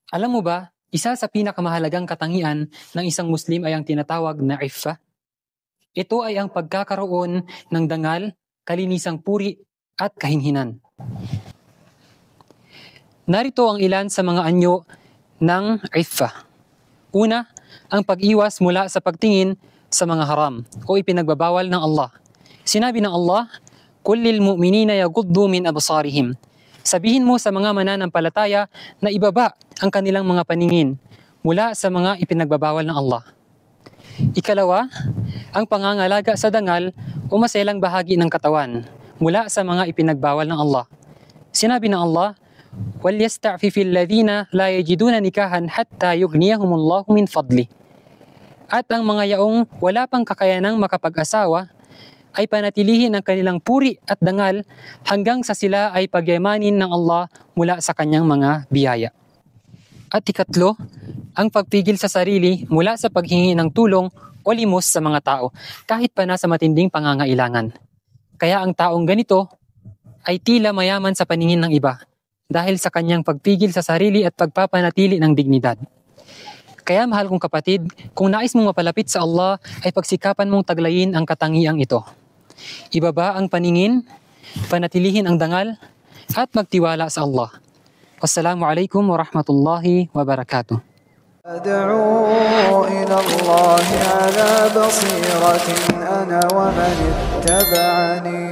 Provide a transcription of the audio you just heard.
Alam mo ba, isa sa pinakamahalagang katangian ng isang Muslim ay ang tinatawag na iffa. Ito ay ang pagkakaroon ng dangal, kalinisang puri at kahinhinan. Narito ang ilan sa mga anyo ng iffa. Una, ang pag-iwas mula sa pagtingin sa mga haram o ipinagbabawal ng Allah. Sinabi ng Allah, "Qul lil mu'minina yaghuddu min absarihim." Sabihin mo sa mga mananampalataya na ibaba ang kanilang mga paningin mula sa mga ipinagbabawal ng Allah. Ikalawa, ang pangangalaga sa dangal o maselang bahagi ng katawan mula sa mga ipinagbawal ng Allah. Sinabi ng Allah, وَلْيَسْتَعْفِفِ الَّذِينَ لَا يَجِدُونَ نِكَاحًا حَتَّى يُغْنِيَهُمُ اللَّهُ مِنْ فَضْلِهِ. At ang mga yaong wala pang kakayanang makapag-asawa ay panatilihin ang kanilang puri at dangal hanggang sa sila ay pagyamanin ng Allah mula sa kanyang mga biyaya. At ikatlo, ang pagpigil sa sarili mula sa paghingi ng tulong o limos sa mga tao kahit pa nasa matinding pangangailangan. Kaya ang taong ganito ay tila mayaman sa paningin ng iba dahil sa kanyang pagpigil sa sarili at pagpapanatili ng dignidad. Kaya mahal kong kapatid, kung nais mong mapalapit sa Allah ay pagsikapan mong taglayin ang katangiang ito. Ibaba ang paningin, panatilihin ang dangal, at magtiwala sa Allah. Wassalamualaikum warahmatullahi wabarakatuh. أدعو إلى الله على بصيرة أنا ومن اتبعني